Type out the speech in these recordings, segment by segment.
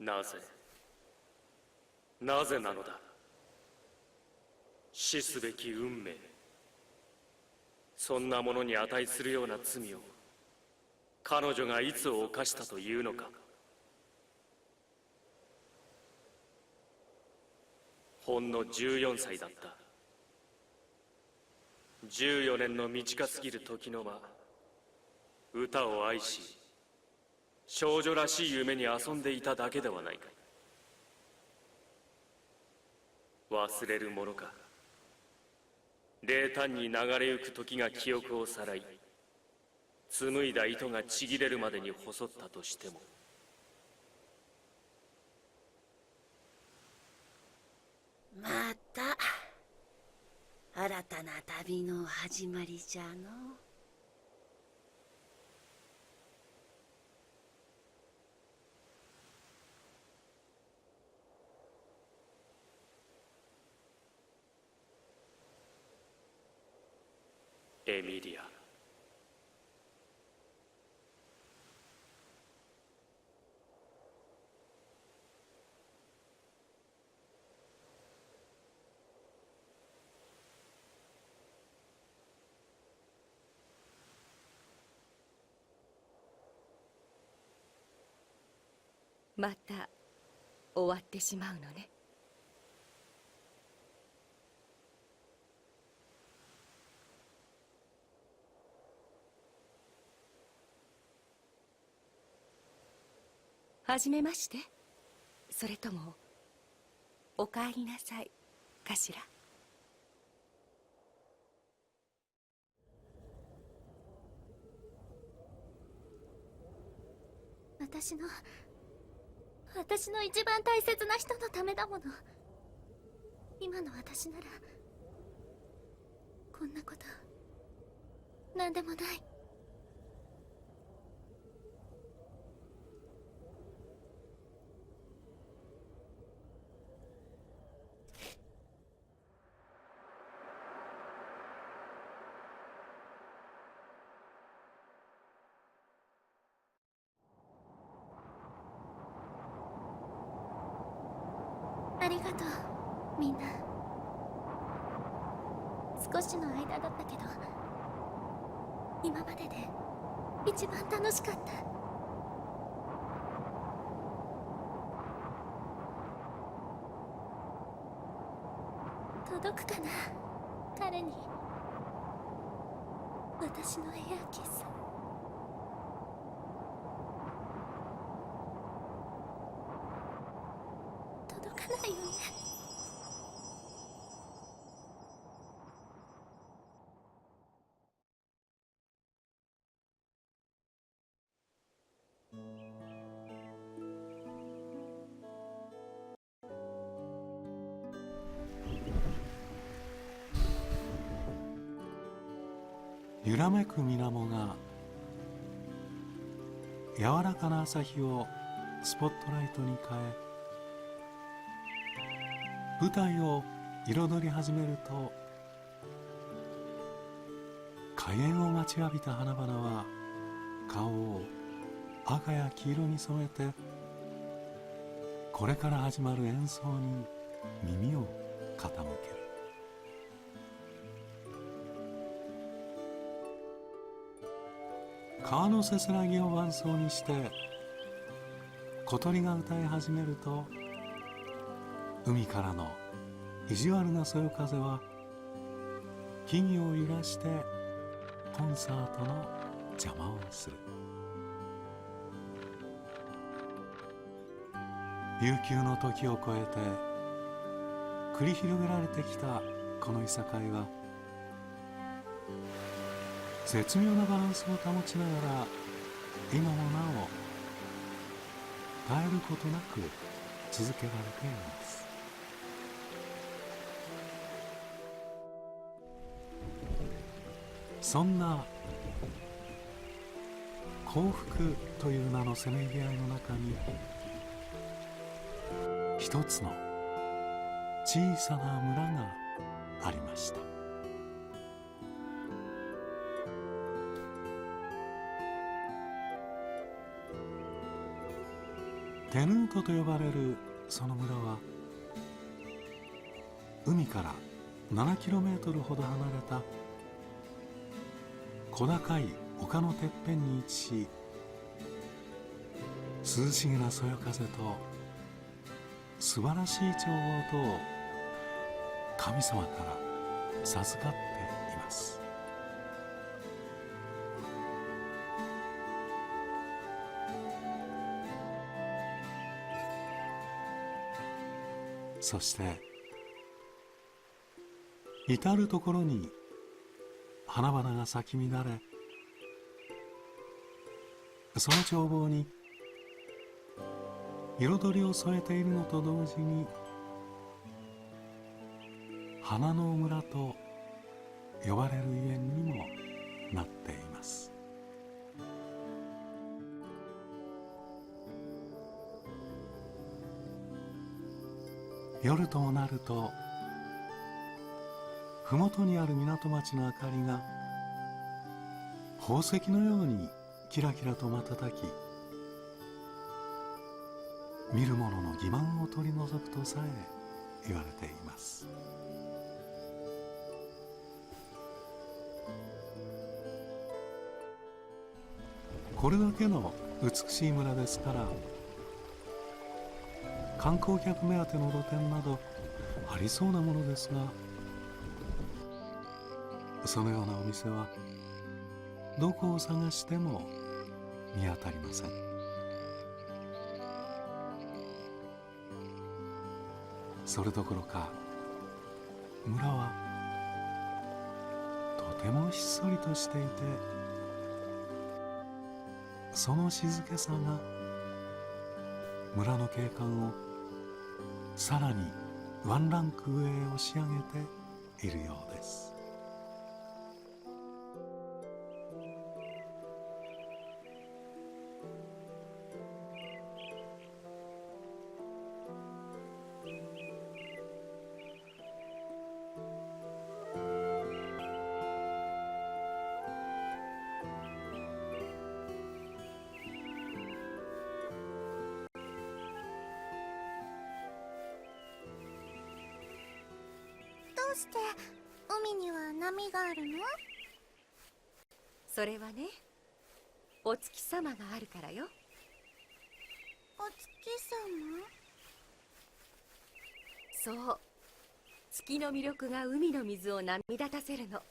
なぜなぜなのだ。死すべき運命、そんなものに値するような罪を彼女がいつ犯したというのか。ほんの14歳だった。14年の短すぎる時の間、歌を愛し少女らしい夢に遊んでいただけではないか。忘れるものか。冷淡に流れゆく時が記憶をさらい、紡いだ糸がちぎれるまでに細ったとしても。また新たな旅の始まりじゃの。エミリア。また終わってしまうのね。はじめまして、それともお帰りなさいかしら。私の一番大切な人のためだもの。今の私ならこんなこと何でもない。ありがとう、みんな。少しの間だったけど、今までで一番楽しかった。届くかな、彼に私のエアキス。届かないよね。揺らめく水面が柔らかな朝日をスポットライトに変え、舞台を彩り始めると、開演を待ちわびた花々は顔を赤や黄色に染めて、これから始まる演奏に耳を傾ける。川のせせらぎを伴奏にして小鳥が歌い始めると、海からの意地悪なそよ風は木々を揺らしてコンサートの邪魔をする。悠久の時を超えて繰り広げられてきたこのいさかいは、絶妙なバランスを保ちながら今もなお絶えることなく続けられています。そんな幸福という名のせめぎ合いの中に、一つの小さな村がありました。テヌートと呼ばれるその村は海から7kmほど離れた小高い丘のてっぺんに位置し、涼しげなそよ風と素晴らしい眺望とを神様から授かっています。そして至るところに花々が咲き乱れ、その眺望に彩りを添えているのと同時に、花の村と呼ばれるゆえんにもなっています。夜ともなると、麓にある港町の明かりが宝石のようにキラキラと瞬き、見る者の欺瞞を取り除くとさえ言われています。これだけの美しい村ですから、観光客目当ての露店などありそうなものですが、そのようなお店はどこを探しても見当たりません。それどころか、村はとてもひっそりとしていて、その静けさが村の景観をさらにワンランク上へ押し上げているようです。どうして海には波があるの？それはね、お月様があるからよ。お月様？そう、月の魅力が海の水を波立たせるの。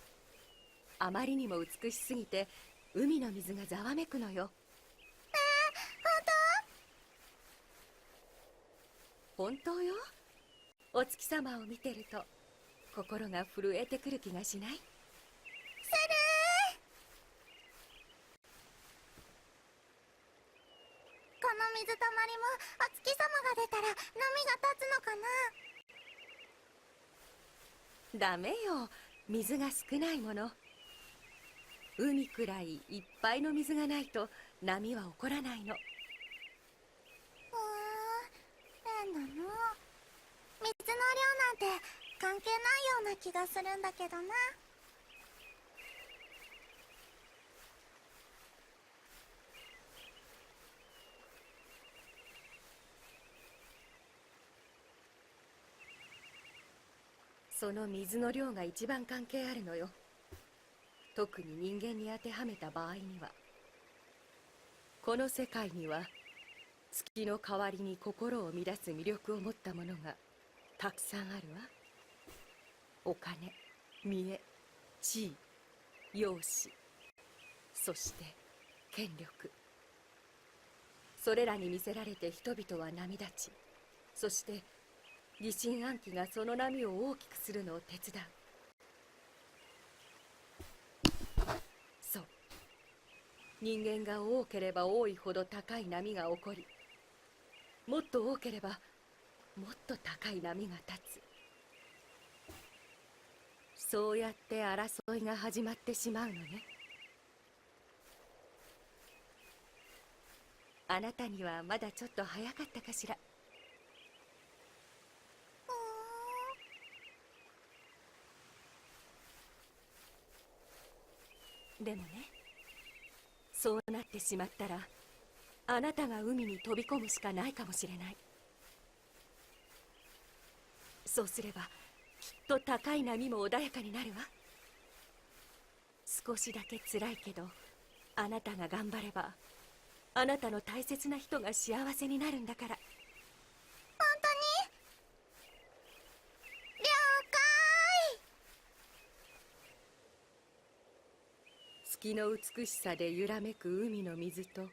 あまりにも美しすぎて海の水がざわめくのよ。本当よ。お月様を見てると心が震えてくる気がしない？するー。この水たまりもお月様が出たら波が立つのかな？ダメよ、水が少ないもの。海くらいいっぱいの水がないと波は起こらないの。変なの。水の量なんて関係ないような気がするんだけどな。その水の量が一番関係あるのよ。特に人間に当てはめた場合には。この世界には月の代わりに心を乱す魅力を持ったものがたくさんあるわ。お金、見栄、地位、容姿、そして権力。それらに魅せられて人々は波立ち、そして疑心暗鬼がその波を大きくするのを手伝う。そう、人間が多ければ多いほど高い波が起こり、もっと多ければもっと高い波が立つ。そうやって争いが始まってしまうのね。あなたにはまだちょっと早かったかしら。でもね、そうなってしまったらあなたが海に飛び込むしかないかもしれない。そうすればきっと高い波も穏やかになるわ。少しだけ辛いけど、あなたが頑張ればあなたの大切な人が幸せになるんだから。本当に了解。月の美しさで揺らめく海の水と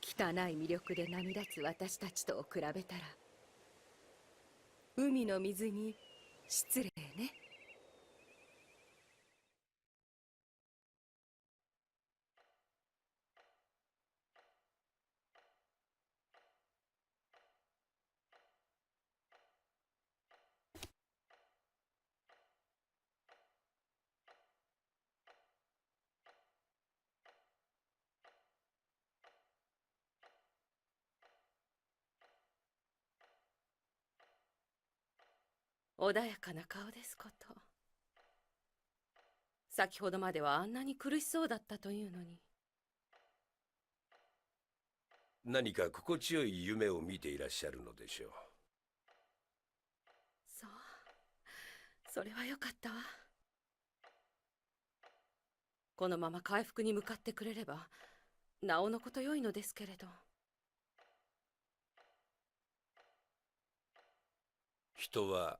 汚い魅力で波立つ私たちとを比べたら、海の水に失礼ね。穏やかな顔ですこと。先ほどまではあんなに苦しそうだったというのに。何か心地よい夢を見ていらっしゃるのでしょう。そう、それはよかったわ。このまま回復に向かってくれればなおのこと良いのですけれど。人は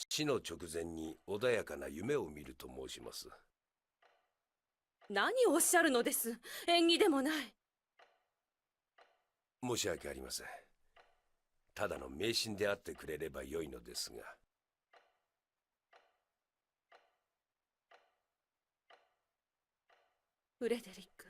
死の直前に穏やかな夢を見ると申します。何をおっしゃるのです。縁起でもない。申し訳ありません。ただの迷信であってくれればよいのですが。フレデリック。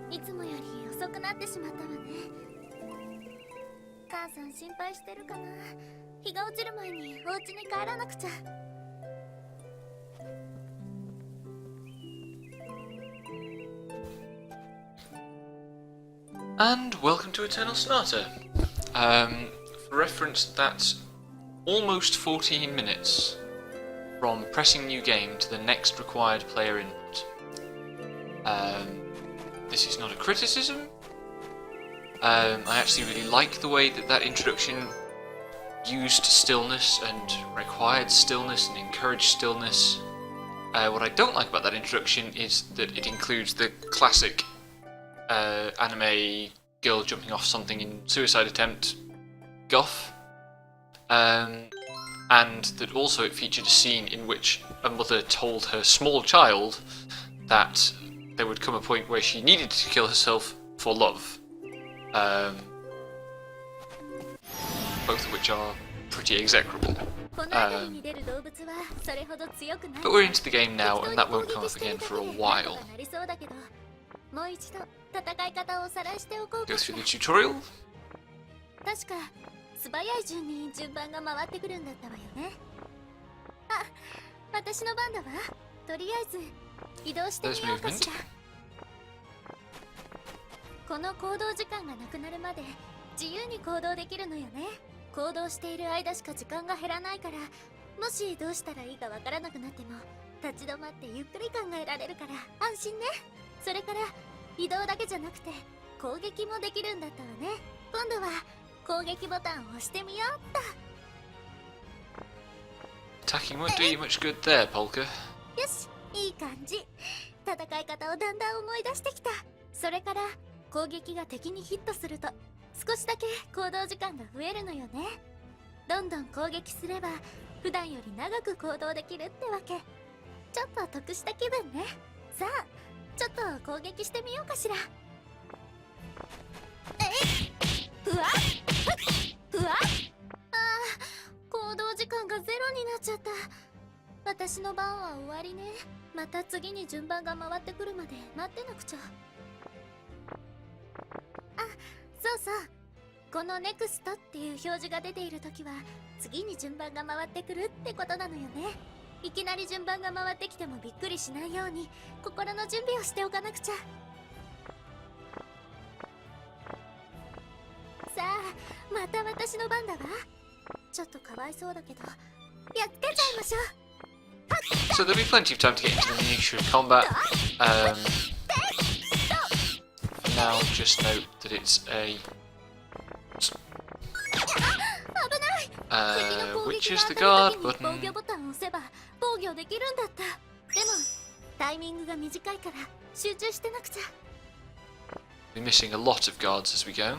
いつもより遅くなってしまったわね。母さん心配してるかな。日が落ちる前にお家に帰らなくちゃ。And welcome to Eternal Sonata. For reference, that's almost 14 minutes from pressing new game to the next required player input. This is not a criticism. I actually really like the way that introduction used stillness and required stillness and encouraged stillness. What I don't like about that introduction is that it includes the classic anime girl jumping off something in suicide attempt guff, and that also it featured a scene in which a mother told her small child that there would come a point where she needed to kill herself for love, both of which are pretty execrable. But we're into the game now, and that won't come up again for a while. Go through the tutorial. 確か素早い順に順番が回ってくるんだったわよね。あ、私の番だわ。とりあえず移動してみようかしら。この行動時間がなくなるまで自由に行動できるのよね。行動している間しか時間が減らないから、もしどうしたらいいかわからなくなっても立ち止まってゆっくり考えられるから安心ね。それから移動だけじゃなくて攻撃もできるんだったわね。今度は攻撃ボタンを押してみようっと。 Attacking won't do you much good there, Polka. よし、いい感じ。戦い方をだんだん思い出してきた。それから攻撃が敵にヒットすると少しだけ行動時間が増えるのよね。どんどん攻撃すれば普段より長く行動できるってわけ。ちょっと得した気分ね。さあ、ちょっと攻撃してみようかしら。ふわっふわっ。ああ、行動時間がゼロになっちゃった。私の番は終わりね。また次に順番が回ってくるまで待ってなくちゃ。あ、そうそう。このネクストっていう表示が出ている時は次に順番が回ってくるってことなのよね。いきなり順番が回ってきてもびっくりしないように心の準備をしておかなくちゃ。さあ、また私の番だわ。ちょっとかわいそうだけどやっつけちゃいましょう。 So there'll be plenty of time to get into the minutiae of combat. For now, just note that it's a... 危ない。敵の攻 which 撃 is が the 当た guard る時に防 button. 御ボタンを押せば防御できるんだった。でもタイミングが短いから集中してなくちゃ。 We're missing a lot of guards as we go.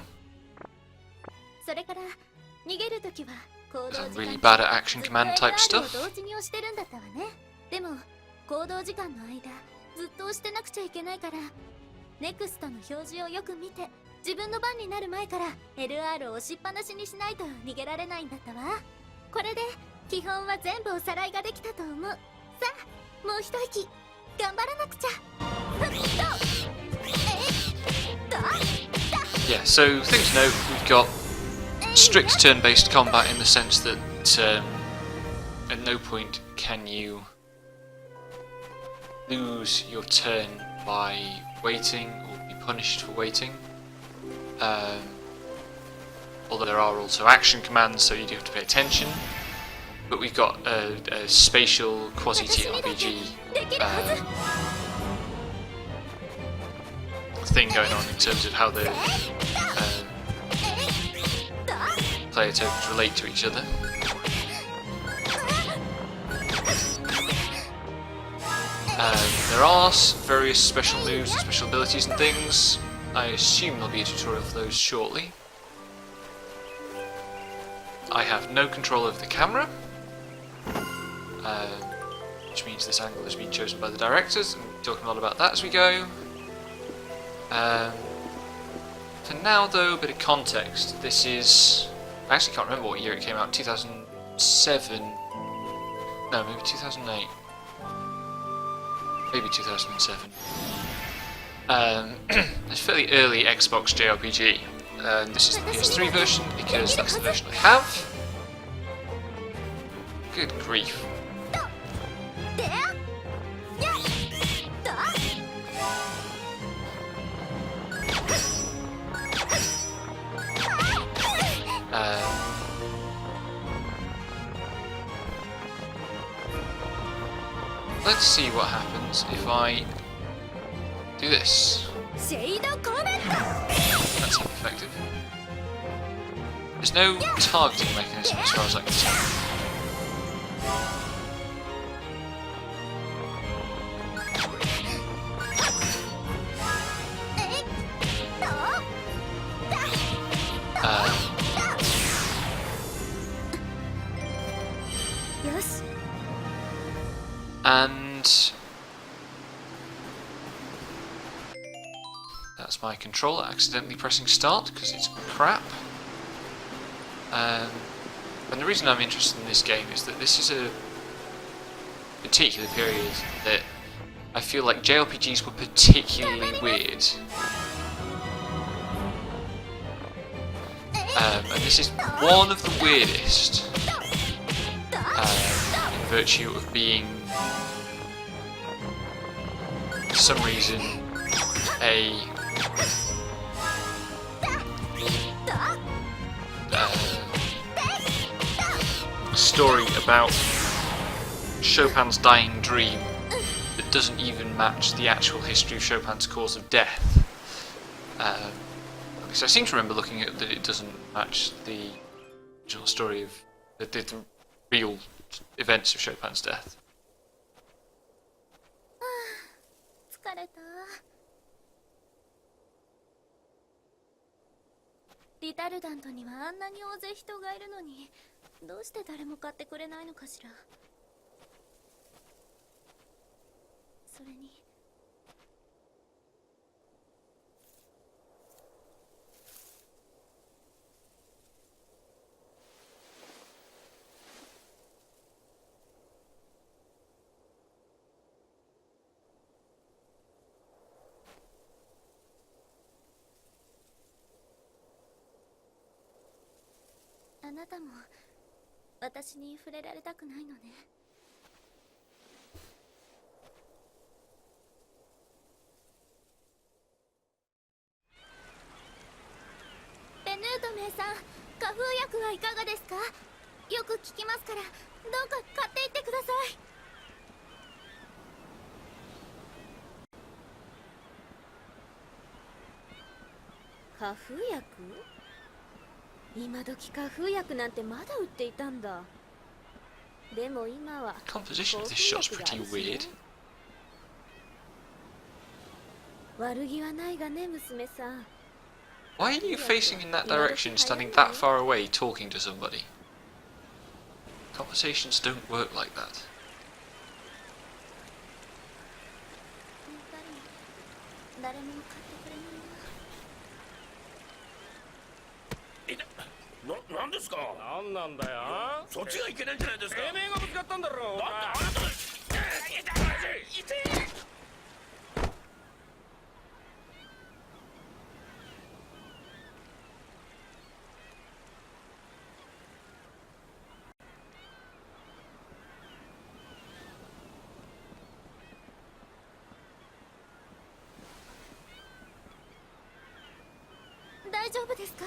それから逃げるときは行動 Because 時 I'm really 間 bad at action command type を stuff. 同時に押してるんだったわね。でも行動時間の間ずっと押してなくちゃいけないからネクストの表示をよく見て自分の番になる前から LR を押しっぱなしにしないと逃げられないんだったわ。これで基本は全部おさらいができたと思う。さあもう一息頑張らなくちゃ。Yeah, so thing to note, we've got strict turn-based combat in the sense that at no point can you lose your turn by waiting or be punished for waiting. Although there are also action commands, so you do have to pay attention. But we've got a spatial quasi-TRPG thing going on in terms of how the player tokens relate to each other. There are various special moves and special abilities and things. I assume there'll be a tutorial for those shortly. I have no control over the camera, which means this angle has been chosen by the directors, and we'll be talking a lot about that as we go. For now though, a bit of context. This is... I actually can't remember what year it came out, 2007? No, maybe 2008. Maybe 2007. It's a fairly early Xbox JRPG. This is the PS3 version because that's the version I have. Good grief. Let's see what happens if I do this. That's not effective. There's no targeting mechanism as far as I can tell. And that's my controller accidentally pressing start because it's crap. And the reason I'm interested in this game is that this is a particular period that I feel like JRPGs were particularly weird. And this is one of the weirdest, in virtue of being, for some reason, a story about Chopin's dying dream that doesn't even match the actual history of Chopin's cause of death. So I seem to remember looking at that it doesn't match the original story of the real events of Chopin's death. 疲れた。リタルダントにはあんなに大勢人がいるのにどうして誰も買ってくれないのかしら。それにあなたも私に触れられたくないのね。ベヌート名さん、花風薬はいかがですか？よく聞きますから、どうか買っていってください。花風薬？今時花風薬なんてまだ売っていたんだ。でも今は Composition of this shot's pretty weird. 悪気はないがね、娘さん。 Why are you facing in that direction, standing that far away, talking to somebody? Conversations don't work like that. 誰も買ってくれないな。なんですか？なんなんだよ。そっちがいけないんじゃないですか？てめえがぶつかったんだろ。だってあなたが痛い。大丈夫ですか？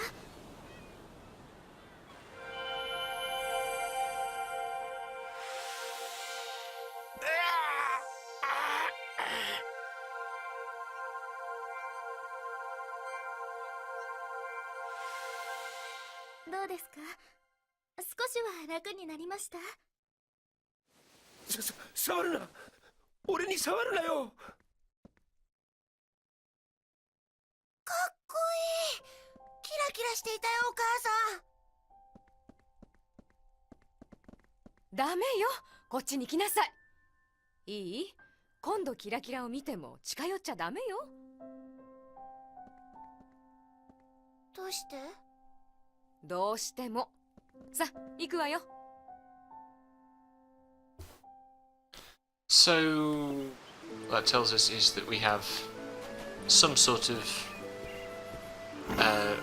どうですか？少しは楽になりました？触るな。俺に触るなよ。かっこいい。キラキラしていたよ、お母さん。ダメよ、こっちに来なさい。いい？今度キラキラを見ても近寄っちゃダメよ。どうして？どうしても。さあ、行くわよ。So, what that tells us is that we have some sort of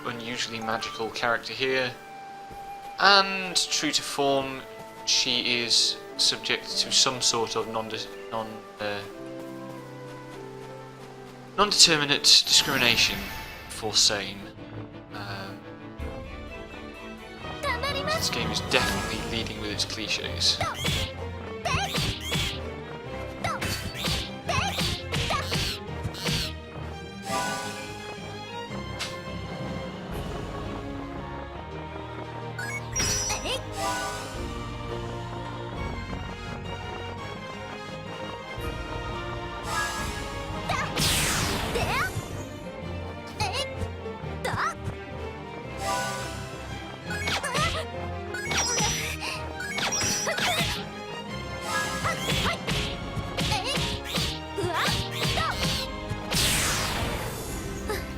unusually magical character here, and true to form, she is subject to some sort of non-determinate discrimination for same. This game is definitely leading with its cliches.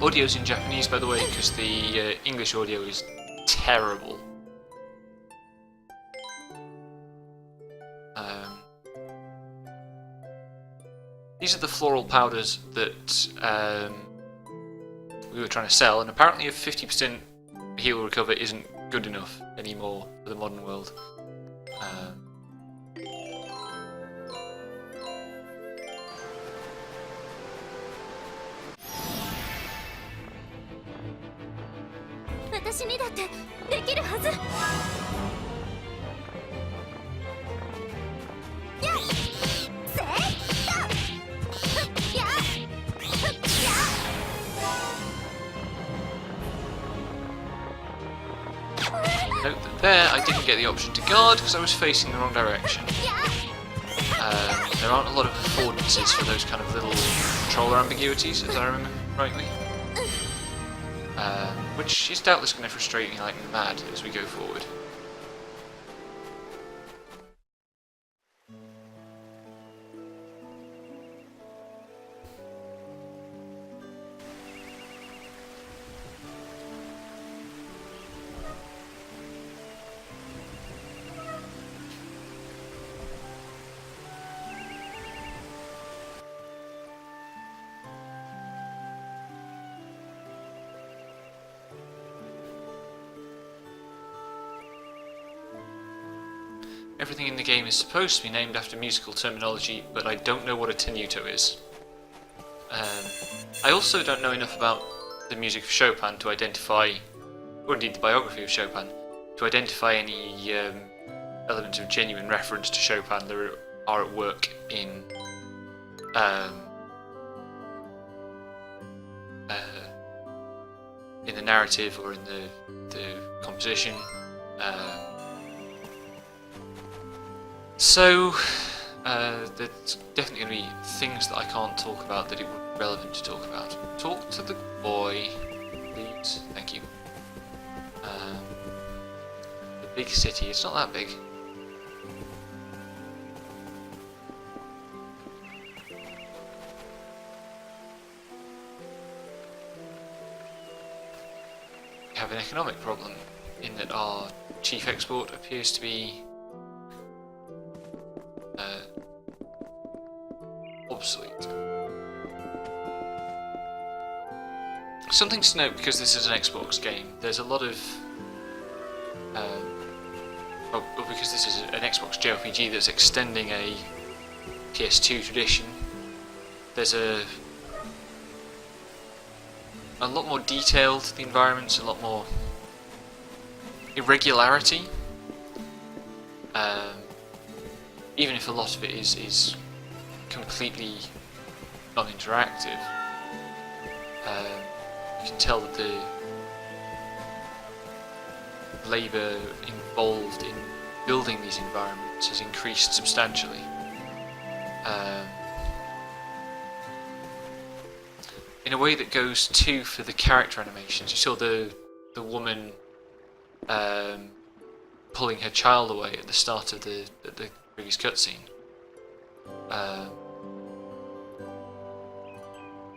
Audio's in Japanese, by the way, because the English audio is terrible. These are the floral powders that we were trying to sell, and apparently a 50% heal recover isn't good enough anymore for the modern world. 私にだってできるはず。やっせっやNote that there I didn't get the option to guard because I was facing the wrong direction. There aren't a lot of affordances for those kind of little controller ambiguities, as I remember rightly. Which is doubtless going to frustrate me like mad as we go forward. everything in the game is supposed to be named after musical terminology, but I don't know what a tenuto is. I also don't know enough about the music of Chopin to identify, or indeed the biography of Chopin, to identify any elements of genuine reference to Chopin that are at work in the narrative or in the composition. So there's definitely going to be things that I can't talk about that it would be relevant to talk about. Talk to the boy, please. Thank you. The big city, it's not that big. We have an economic problem in that our chief export appears to be obsolete. Something to note, because this is an Xbox game, there's a lot of because this is an Xbox JRPG that's extending a PS2 tradition, there's a lot more detailed, the environment's a lot more irregularity, even if a lot of it is completely non-interactive. You can tell that the labour involved in building these environments has increased substantially. In a way that goes too for the character animations. You saw the woman pulling her child away at the start of the previous cutscene.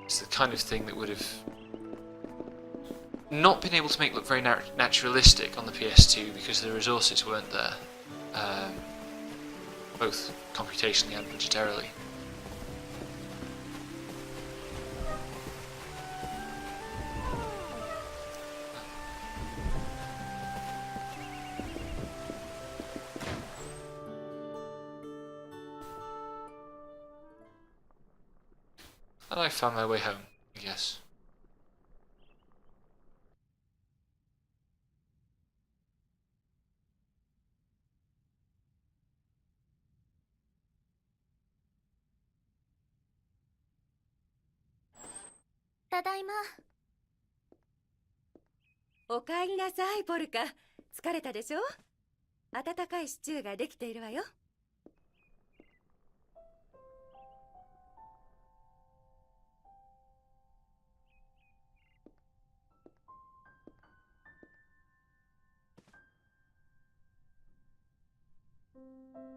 It's the kind of thing that would have not been able to make look very naturalistic on the PS2 because the resources weren't there, both computationally and budgetarily. And I found my way home, I guess.ただいま。おかえりなさい、ポルカ。疲れたでしょ？温かいシチューができているわよ。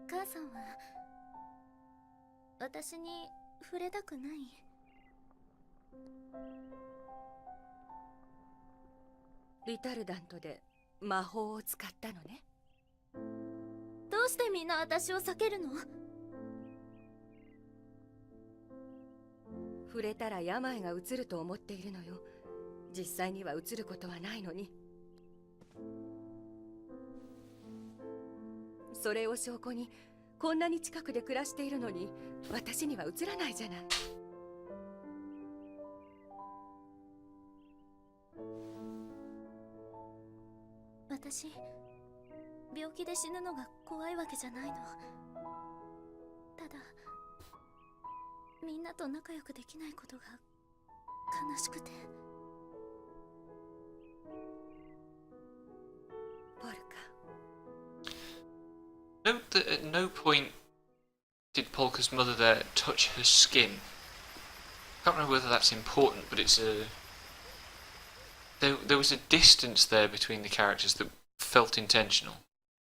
母さんは私に触れたくない？リタルダントで魔法を使ったのね。どうしてみんな私を避けるの？触れたら病がうつると思っているのよ。実際にはうつることはないのに。それを証拠にこんなに近くで暮らしているのに私にはうつらないじゃない。私病気で死ぬのが怖いわけじゃないの。ただみんなと仲良くできないことが悲しくて。ポルカ。Note that at no point did Polka's mother there touch her skin. I can't remember whether that's important, but it's a... There was a distance there between the characters that felt intentional.